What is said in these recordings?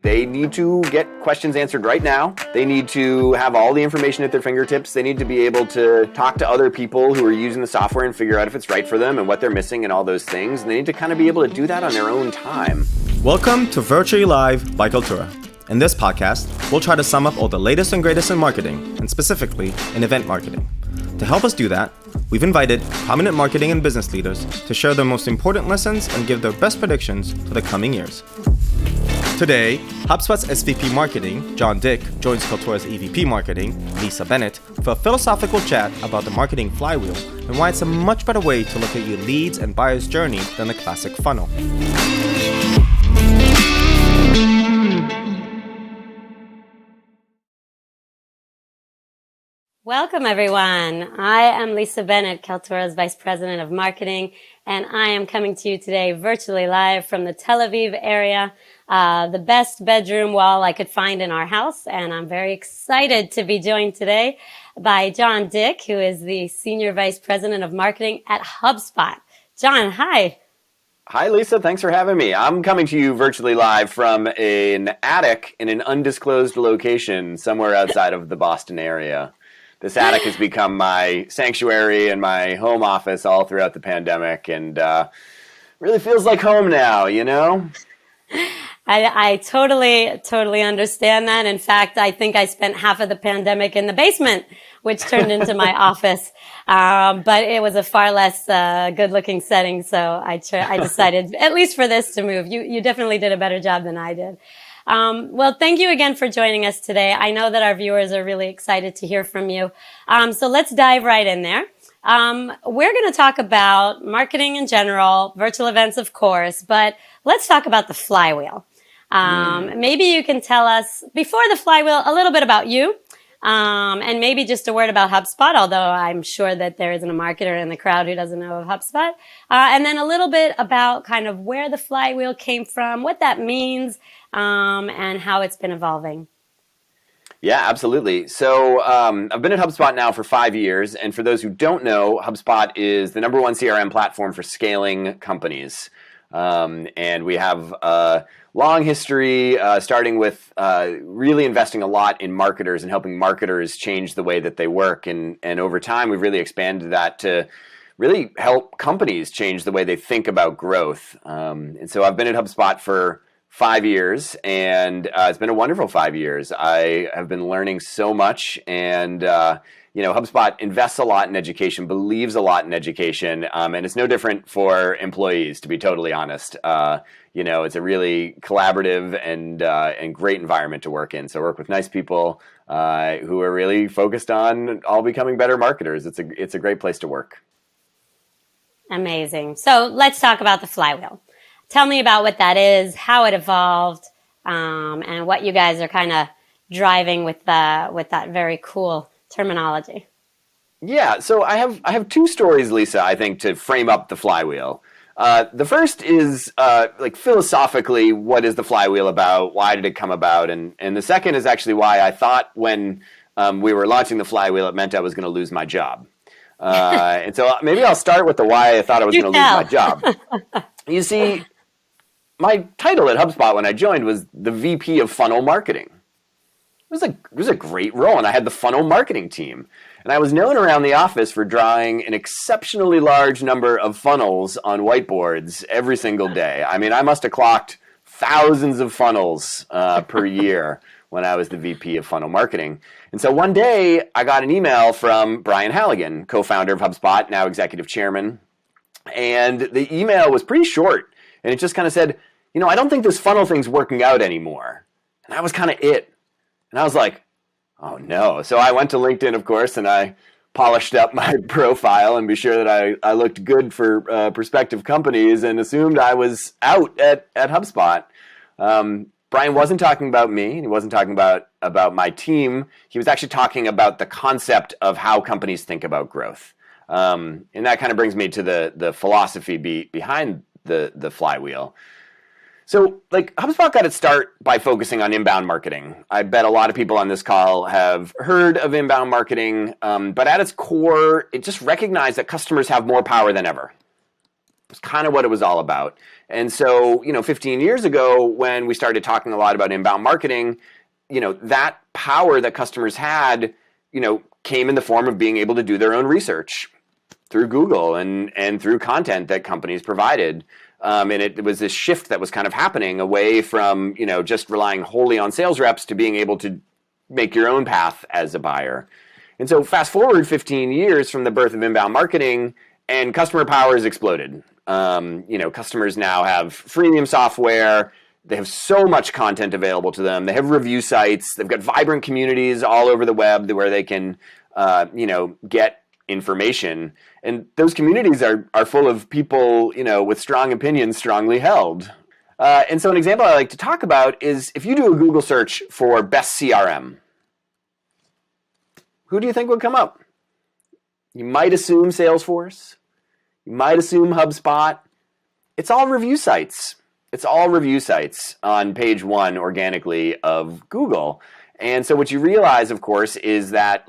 They need to get questions answered right now. They need to have all the information at their fingertips. They need to be able to talk to other people who are using the software and figure out if it's right for them and what they're missing and all those things. And they need to kind of be able to do that on their own time. Welcome to Virtually Live by Kaltura. In this podcast, we'll try to sum up all the latest and greatest in marketing, and specifically in event marketing. To help us do that, we've invited prominent marketing and business leaders to share their most important lessons and give their best predictions for the coming years. Today, HubSpot's SVP Marketing, John Dick, joins Kaltura's EVP Marketing, Lisa Bennett, for a philosophical chat about the marketing flywheel and why it's a much better way to look at your leads and buyer's journey than the classic funnel. Welcome, everyone. I am Lisa Bennett, Kaltura's Vice President of Marketing, and I am coming to you today virtually live from the Tel Aviv area, the best bedroom wall I could find in our house. And I'm very excited to be joined today by John Dick, who is the Senior Vice President of Marketing at HubSpot. John, hi. Hi, Lisa. Thanks for having me. I'm coming to you virtually live from an attic in an undisclosed location somewhere outside of the Boston area. This attic has become my sanctuary and my home office all throughout the pandemic, and really feels like home now, you know? I totally understand that. In fact, I think I spent half of the pandemic in the basement, which turned into my office. But it was a far less good-looking setting, so I decided, at least for this, to move. You definitely did a better job than I did. Well, thank you again for joining us today. I know that our viewers are really excited to hear from you. So let's dive right in there. We're going to talk about marketing in general, virtual events, of course, but let's talk about the flywheel. Maybe you can tell us, before the flywheel, a little bit about you, and maybe just a word about HubSpot, although I'm sure that there isn't a marketer in the crowd who doesn't know of HubSpot. And then a little bit about kind of where the flywheel came from, what that means, and how it's been evolving. Yeah, absolutely. So I've been at HubSpot now for 5 years. And for those who don't know, HubSpot is the #1 CRM platform for scaling companies. And we have a long history, starting with really investing a lot in marketers and helping marketers change the way that they work. And over time, we've really expanded that to really help companies change the way they think about growth. And so I've been at HubSpot for 5 years, and it's been a wonderful 5 years. I have been learning so much, and HubSpot invests a lot in education, believes a lot in education, and it's no different for employees, to be totally honest. It's a really collaborative and great environment to work in. So I work with nice people who are really focused on all becoming better marketers. It's a great place to work. Amazing. So let's talk about the flywheel. Tell me about what that is, how it evolved, and what you guys are kind of driving with that very cool terminology. Yeah, so I have two stories, Lisa, I think, to frame up the flywheel. The first is philosophically, what is the flywheel about? Why did it come about? And the second is actually why I thought when we were launching the flywheel, it meant I was going to lose my job. And so maybe I'll start with the why I thought I was going to lose my job. You see, my title at HubSpot when I joined was the VP of Funnel Marketing. It was a great role, and I had the funnel marketing team. And I was known around the office for drawing an exceptionally large number of funnels on whiteboards every single day. I mean, I must have clocked thousands of funnels per year when I was the VP of Funnel Marketing. And so one day, I got an email from Brian Halligan, co-founder of HubSpot, now executive chairman. And the email was pretty short. And it just kind of said, I don't think this funnel thing's working out anymore. And that was kind of it. And I was like, oh no. So I went to LinkedIn, of course, and I polished up my profile and be sure that I looked good for prospective companies and assumed I was out at HubSpot. Brian wasn't talking about me, and he wasn't talking about my team. He was actually talking about the concept of how companies think about growth. And that kind of brings me to the philosophy behind the flywheel. So, HubSpot got its start by focusing on inbound marketing. I bet a lot of people on this call have heard of inbound marketing, but at its core, it just recognized that customers have more power than ever. It's kind of what it was all about. And so, 15 years ago, when we started talking a lot about inbound marketing, that power that customers had, came in the form of being able to do their own research through Google and through content that companies provided. And it was this shift that was kind of happening away from, just relying wholly on sales reps to being able to make your own path as a buyer. And so fast forward 15 years from the birth of inbound marketing, and customer power has exploded. Customers now have freemium software. They have so much content available to them. They have review sites. They've got vibrant communities all over the web where they can, get information. And those communities are full of people, with strong opinions, strongly held. And so an example I like to talk about is if you do a Google search for best CRM, who do you think would come up? You might assume Salesforce. You might assume HubSpot. It's all review sites. It's all review sites on page one organically of Google. And so what you realize, of course, is that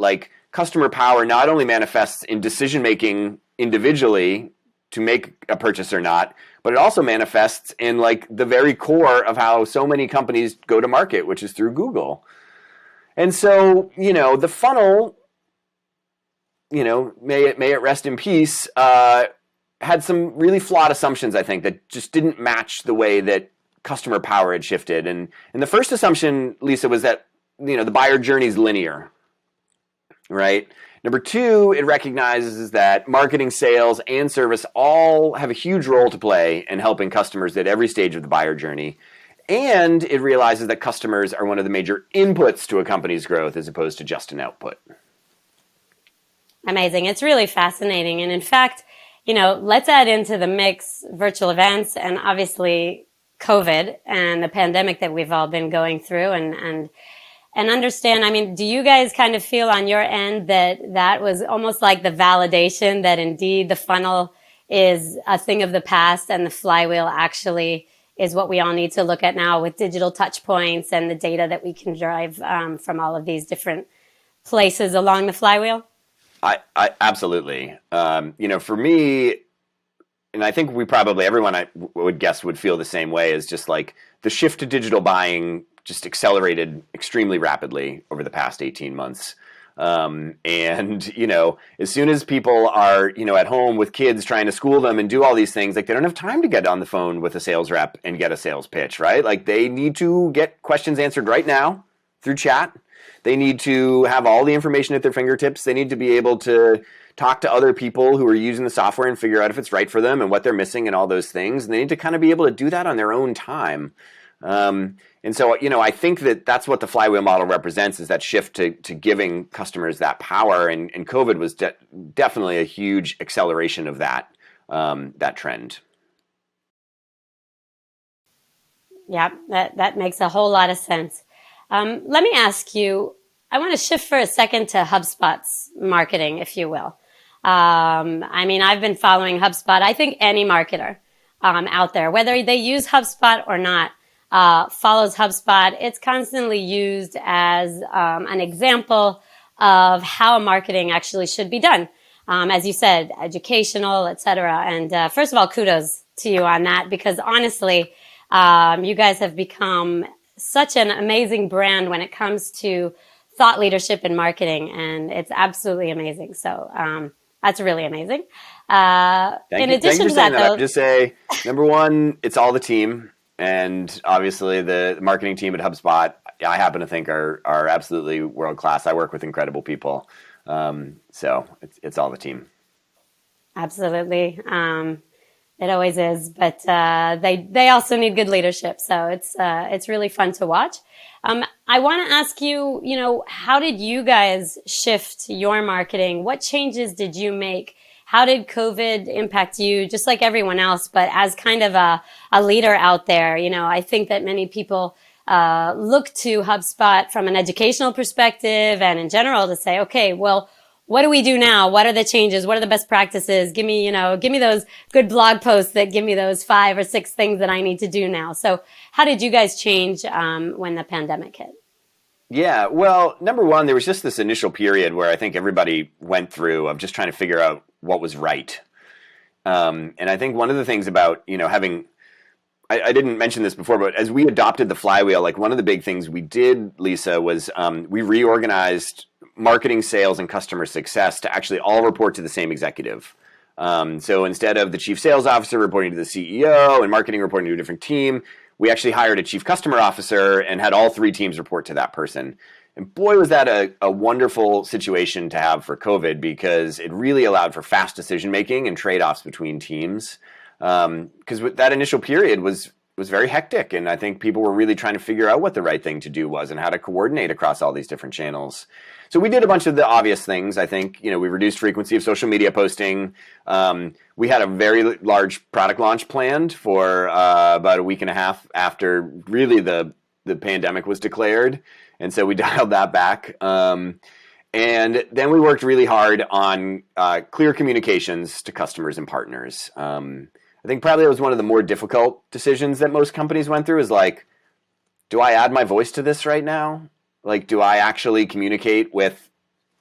customer power not only manifests in decision-making individually to make a purchase or not, but it also manifests in the very core of how so many companies go to market, which is through Google. And so, the funnel, may it rest in peace, had some really flawed assumptions, I think, that just didn't match the way that customer power had shifted. And the first assumption, Lisa, was that, the buyer journey is linear, right? Number two, it recognizes that marketing, sales, and service all have a huge role to play in helping customers at every stage of the buyer journey. And it realizes that customers are one of the major inputs to a company's growth as opposed to just an output. Amazing. It's really fascinating. And in fact, let's add into the mix virtual events and obviously COVID and the pandemic that we've all been going through and understand, do you guys kind of feel on your end that was almost like the validation that indeed the funnel is a thing of the past and the flywheel actually is what we all need to look at now with digital touch points and the data that we can drive from all of these different places along the flywheel? I absolutely. For me, and I think everyone I would guess would feel the same way, is just the shift to digital buying just accelerated extremely rapidly over the past 18 months. And, as soon as people are, at home with kids trying to school them and do all these things, they don't have time to get on the phone with a sales rep and get a sales pitch, right? They need to get questions answered right now through chat. They need to have all the information at their fingertips. They need to be able to talk to other people who are using the software and figure out if it's right for them and what they're missing and all those things. And they need to kind of be able to do that on their own time. And so, I think that's what the flywheel model represents, is that shift to giving customers that power. And COVID was definitely a huge acceleration of that trend. Yeah, that makes a whole lot of sense. Let me ask you, I want to shift for a second to HubSpot's marketing, if you will. I've been following HubSpot. I think any marketer out there, whether they use HubSpot or not, follows HubSpot. It's constantly used as an example of how marketing actually should be done. As you said, educational, etc. And first of all, kudos to you on that, because honestly, you guys have become such an amazing brand when it comes to thought leadership in marketing, and it's absolutely amazing. So that's really amazing. In addition to that, though, just say, number one, it's all the team. And obviously the marketing team at HubSpot, I happen to think are absolutely world-class. I work with incredible people. So it's all the team. Absolutely. It always is, but they also need good leadership. So it's really fun to watch. I want to ask you, how did you guys shift your marketing? What changes did you make? How did COVID impact you, just like everyone else, but as kind of a leader out there? I think that many people look to HubSpot from an educational perspective and in general to say, okay, well, what do we do now? What are the changes? What are the best practices? Give me those good blog posts that give me those 5 or 6 things that I need to do now. So how did you guys change when the pandemic hit? Yeah, well, number one, there was just this initial period where I think everybody went through of just trying to figure out what was right. And I think one of the things about, having I didn't mention this before, but as we adopted the Flywheel, like one of the big things we did, Lisa, was we reorganized marketing, sales, and customer success to actually all report to the same executive. So instead of the chief sales officer reporting to the CEO and marketing reporting to a different team, we actually hired a chief customer officer and had all three teams report to that person. And boy, was that a wonderful situation to have for COVID, because it really allowed for fast decision making and trade-offs between teams. Because that initial period was very hectic, and I think people were really trying to figure out what the right thing to do was and how to coordinate across all these different channels. So we did a bunch of the obvious things. I think, we reduced frequency of social media posting. We had a very large product launch planned for about a week and a half after really the pandemic was declared, and so we dialed that back. And then we worked really hard on clear communications to customers and partners. I think probably it was one of the more difficult decisions that most companies went through, is like, do I add my voice to this right now? Like, do I actually communicate with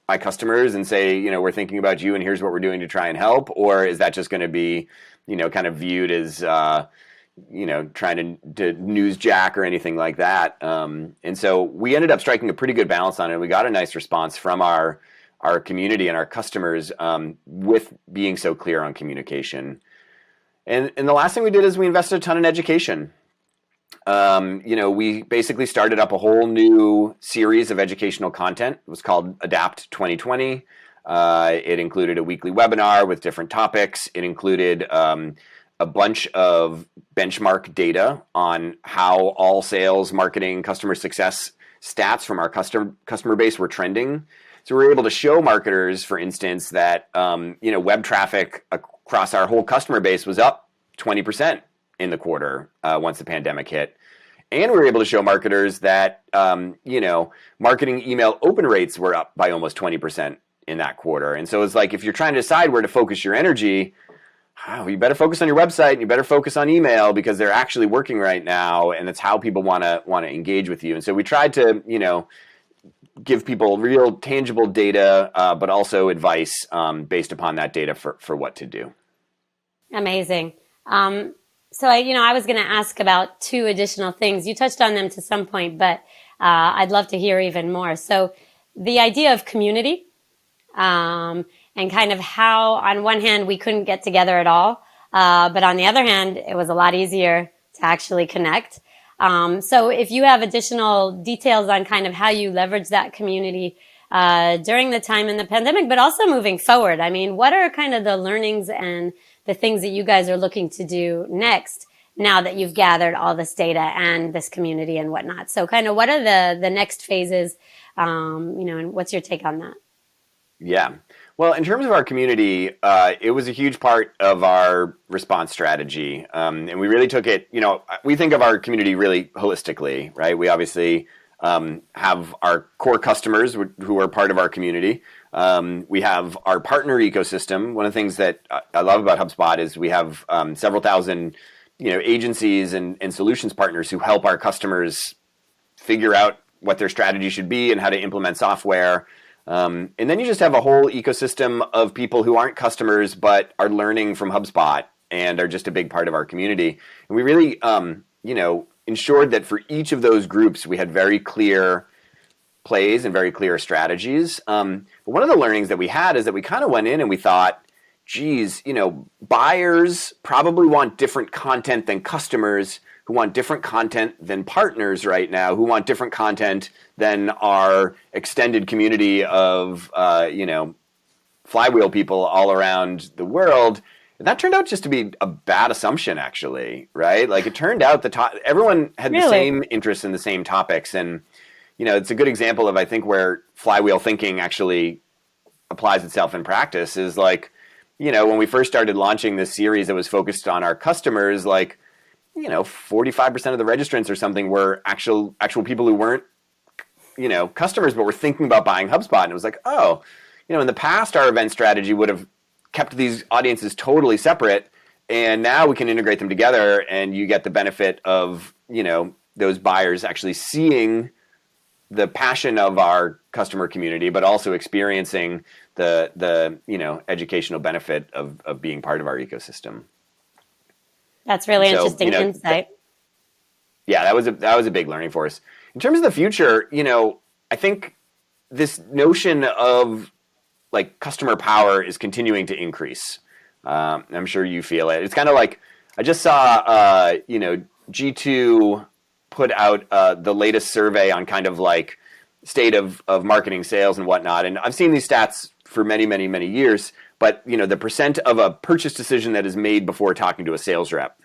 my customers and say, we're thinking about you and here's what we're doing to try and help? Or is that just going to be, kind of viewed as, trying to newsjack or anything like that? And so we ended up striking a pretty good balance on it. We got a nice response from our community and our customers with being so clear on communication. And the last thing we did is we invested a ton in education. We basically started up a whole new series of educational content. It was called Adapt 2020. It included a weekly webinar with different topics. It included a bunch of benchmark data on how all sales, marketing, customer success stats from our customer base were trending. So we were able to show marketers, for instance, that web traffic across our whole customer base was up 20% in the quarter once the pandemic hit. And we were able to show marketers that, marketing email open rates were up by almost 20% in that quarter. And so it's like, if you're trying to decide where to focus your energy, you better focus on your website and you better focus on email, because they're actually working right now. And that's how people want to engage with you. And so we tried to, give people real tangible data, but also advice based upon that data for what to do. Amazing. So I was going to ask about two additional things. You touched on them to some point, but I'd love to hear even more. So the idea of community, and kind of how, on one hand, we couldn't get together at all, but on the other hand, it was a lot easier to actually connect. So if you have additional details on kind of how you leverage that community during the time in the pandemic, but also moving forward, I mean, what are kind of the learnings and the things that you guys are looking to do next now that you've gathered all this data and this community and whatnot? So kind of what are the next phases, and what's your take on that? Yeah. Well, in terms of our community, it was a huge part of our response strategy. And we really took it, we think of our community really holistically, right? We obviously have our core customers who are part of our community. We have our partner ecosystem. One of the things that I love about HubSpot is we have several thousand, agencies and solutions partners who help our customers figure out what their strategy should be and how to implement software. And then you just have a whole ecosystem of people who aren't customers but are learning from HubSpot and are just a big part of our community. And we really, ensured that for each of those groups we had very clear plays and very clear strategies. But one of the learnings that we had is that we kind of went in and we thought, geez, buyers probably want different content than customers, who want different content than partners right now, who want different content than our extended community of, Flywheel people all around the world. And that turned out just to be a bad assumption, actually, right? Like, it turned out everyone had the same interests in the same topics. And, it's a good example of, I think, where Flywheel thinking actually applies itself in practice is like, when we first started launching this series that was focused on our customers, 45% of the registrants or something were actual people who weren't, customers, but were thinking about buying HubSpot. And it was like, oh, in the past, our event strategy would have kept these audiences totally separate. And now we can integrate them together, and you get the benefit of, those buyers actually seeing the passion of our customer community, but also experiencing the educational benefit of being part of our ecosystem. That's really interesting insight. Yeah, that was a big learning for us. In terms of the future, I think this notion of like customer power is continuing to increase. I'm sure you feel it. It's kind of like I just saw, G2 put out the latest survey on kind of like state of marketing sales and whatnot. And I've seen these stats for many, many, many years. But the percent of a purchase decision that is made before talking to a sales rep.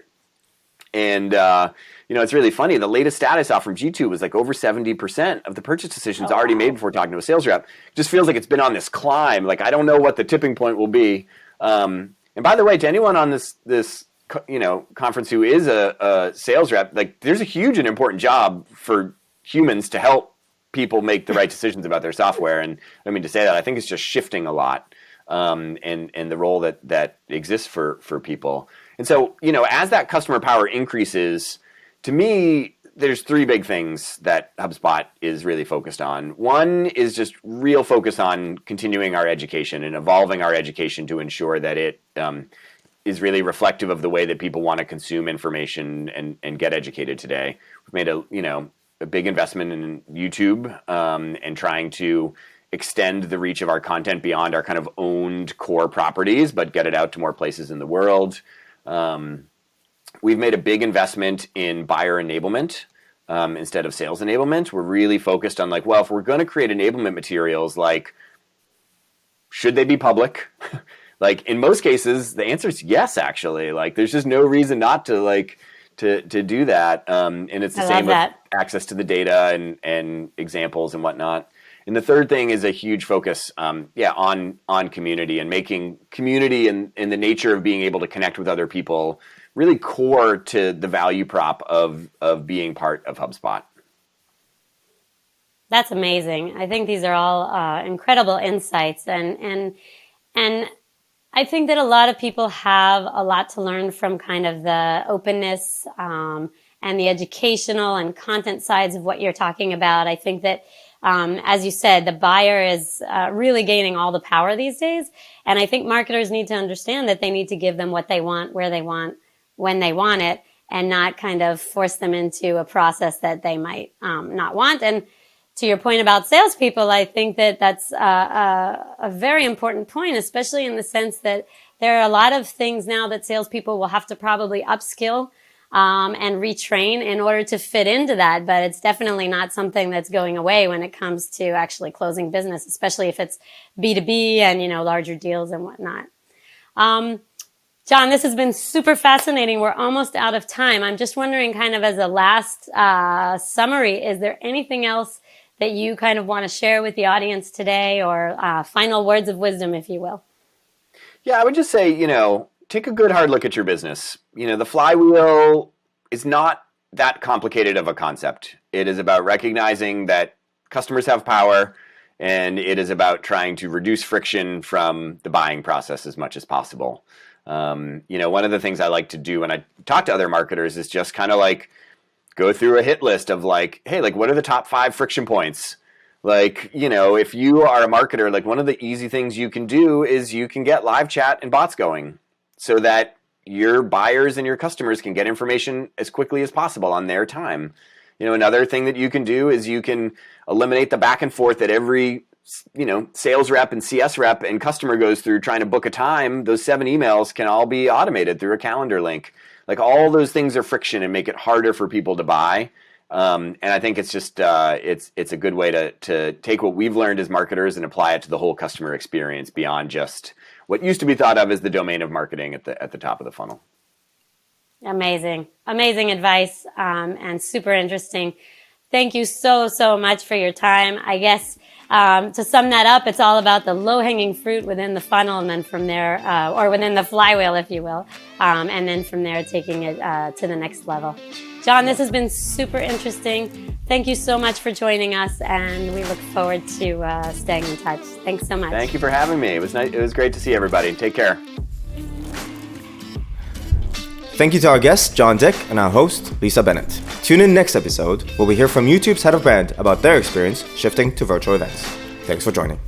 And it's really funny. The latest stat I saw from G2 was like over 70% of the purchase decisions already made before talking to a sales rep. It just feels like it's been on this climb. Like I don't know what the tipping point will be. And by the way, to anyone on this conference who is a sales rep, like there's a huge and important job for humans to help people make the right decisions about their software. And I mean to say that, I think it's just shifting a lot, and the role that exists for people. And so, as that customer power increases, to me, there's three big things that HubSpot is really focused on. One is just real focus on continuing our education and evolving our education to ensure that it is really reflective of the way that people want to consume information and get educated today. We've made a big investment in YouTube and trying to extend the reach of our content beyond our kind of owned core properties, but get it out to more places in the world. We've made a big investment in buyer enablement instead of sales enablement. We're really focused on like, well, if we're going to create enablement materials, like, should they be public? Like in most cases, the answer is yes, actually. Like there's just no reason not to to do that. And it's the same with access to the data and examples and whatnot. And the third thing is a huge focus, on community and making community and the nature of being able to connect with other people really core to the value prop of being part of HubSpot. That's amazing. I think these are all incredible insights, and I think that a lot of people have a lot to learn from kind of the openness and the educational and content sides of what you're talking about. I think that as you said, the buyer is really gaining all the power these days. And I think marketers need to understand that they need to give them what they want, where they want, when they want it, and not kind of force them into a process that they might not want. And to your point about salespeople, I think that that's a very important point, especially in the sense that there are a lot of things now that salespeople will have to probably upskill and retrain in order to fit into that. But it's definitely not something that's going away when it comes to actually closing business, especially if it's B2B and, larger deals and whatnot. John, this has been super fascinating. We're almost out of time. I'm just wondering, kind of as a last summary, is there anything else that you kind of want to share with the audience today, or final words of wisdom, if you will? Yeah, I would just say, take a good hard look at your business. The flywheel is not that complicated of a concept. It is about recognizing that customers have power, and it is about trying to reduce friction from the buying process as much as possible. One of the things I like to do when I talk to other marketers is just kind of like go through a hit list of like, hey, like what are the top 5 friction points? Like, if you are a marketer, like one of the easy things you can do is you can get live chat and bots going so that your buyers and your customers can get information as quickly as possible on their time. Another thing that you can do is you can eliminate the back and forth that every sales rep and CS rep and customer goes through trying to book a time. Those 7 emails can all be automated through a calendar link. Like all those things are friction and make it harder for people to buy. And I think it's just it's a good way to take what we've learned as marketers and apply it to the whole customer experience beyond just what used to be thought of as the domain of marketing at the top of the funnel. Amazing advice, and super interesting. Thank you so much for your time. I guess to sum that up, it's all about the low-hanging fruit within the funnel, and then from there, or within the flywheel, if you will, and then from there taking it to the next level. John, this has been super interesting. Thank you so much for joining us, and we look forward to staying in touch. Thanks so much. Thank you for having me. It was nice. It was great to see everybody. Take care. Thank you to our guest, John Dick, and our host, Lisa Bennett. Tune in next episode where we hear from YouTube's head of brand about their experience shifting to virtual events. Thanks for joining.